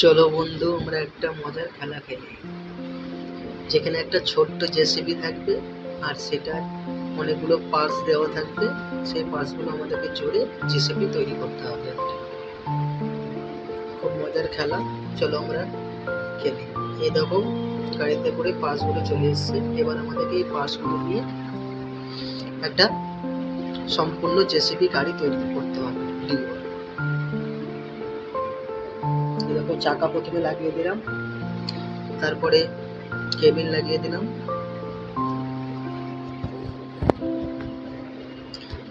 চলো বন্ধু, আমরা একটা মজার খেলা খেলি, যেখানে একটা ছোট্ট জেসিবি থাকবে আর সেটা অনেকগুলো পার্টস দেওয়া থাকবে। সেই পার্টসগুলো আমাদেরকে জোরে জেসিবি তৈরি করতে হবে। খুব মজার খেলা, চলো আমরা খেলি। এই দেখো, গাড়িতে করে পার্টসগুলো চলে এসছে। এবার আমাদেরকে এই পার্টসগুলো দিয়ে একটা সম্পূর্ণ জেসিবি গাড়ি তৈরি করতে হবে। এই দেখো, চাকা প্রথমে লাগিয়ে দিলাম, তারপরে কেবিন লাগিয়ে দিলাম,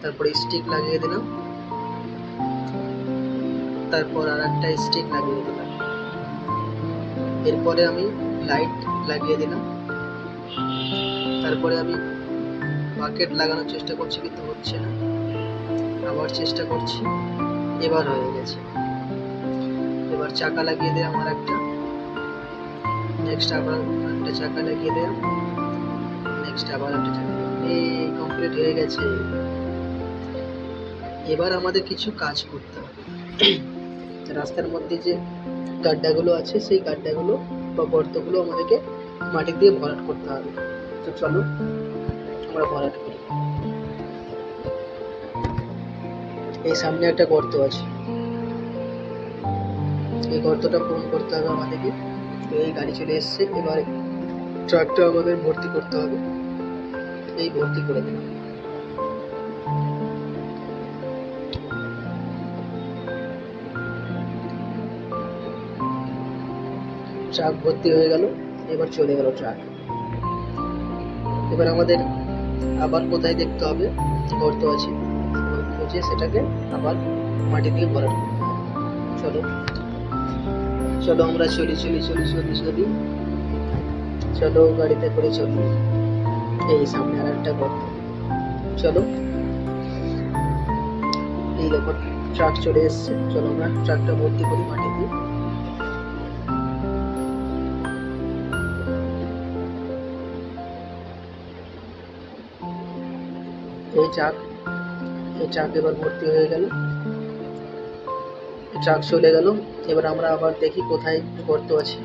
তারপরে স্টিক লাগিয়ে দিলাম, তারপর আর একটা স্টিক লাগিয়ে দিলাম। এরপরে আমি লাইট লাগিয়ে দিলাম। তারপরে আমি বাকেট লাগানোর চেষ্টা করছি, কিন্তু হচ্ছে না। আবার চেষ্টা করছি, এবার হয়ে গেছে। এবার চাকা লাগিয়ে দিলাম আর একটা, নেক্সট আবার একটা চাকা লাগিয়ে দিলাম, নেক্সট আবার একটা চাকা। এই কমপ্লিট হয়ে গেছে। এবার আমাদের কিছু কাজ করতে হবে। রাস্তার মধ্যে যে গাড্ডাগুলো আছে, সেই গাড্ডাগুলো বা গর্তগুলো আমাদেরকে মাটি দিয়ে ভরাট করতে হবে। তো চলো আমরা ভরাট করি। এই সামনে একটা গর্ত আছে, এই গর্তটা পূরণ করতে হবে আমাদেরকে। তো এই গাড়ি চলে এসছে, এবার ট্রাকটা আমাদের ভর্তি করতে হবে। এই ভর্তি করে দিলাম। ট্রাক ভর্তি হয়ে গেল, এবার চলে গেল ট্রাক। এবার আমাদের আবার কোথায় দেখতে হবে গর্ত আছে, খুঁজে সেটাকে আবার মাটি দিয়ে ভরাট করতে হবে। চলো চলো আমরা চলি চলি চলি চলি চলি চলো গাড়িতে করে চলি। এই সামনে আর একটা গর্ত। চলো, এই দেখো ট্রাক চলে এসছে। চলো আমরা ট্রাকটা ভর্তি করি মাটি দিয়ে। এই ট্রাক এবার ভর্তি হয়ে গেল, ট্রাক চলে গেল। এবার আমরা আবার দেখি কোথায় গর্ত আছে।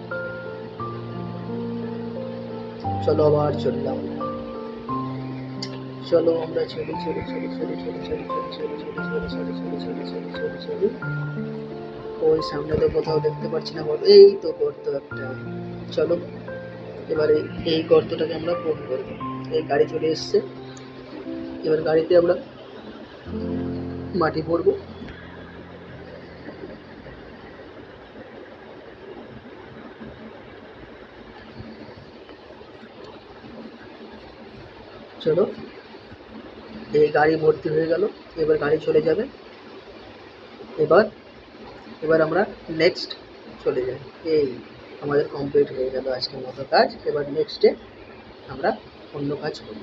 চলো আবার চললাম। চলো আমরা চলি চলি চলি চলি চলি চলি চলি চলি চলি চলি চলি চলি চলি চলি চলি। ওই সামনে তো কোথাও দেখতে পাচ্ছি না গর্ত। এই তো গর্ত একটা। চলো এবারে এই গর্তটাকে আমরা পূরণ করবো। এই গাড়ি চলে এসছে, এবার গাড়িতে আমরা মাটি ভরবো। চলো, এই গাড়ি ভর্তি হয়ে গেল, এবার গাড়ি চলে যাবে। এবার এবার আমরা নেক্সট চলে যাই। এই আমাদের কমপ্লিট হয়ে গেল আজকের মতো কাজ। এবার নেক্সটে আমরা অন্য কাজ করব।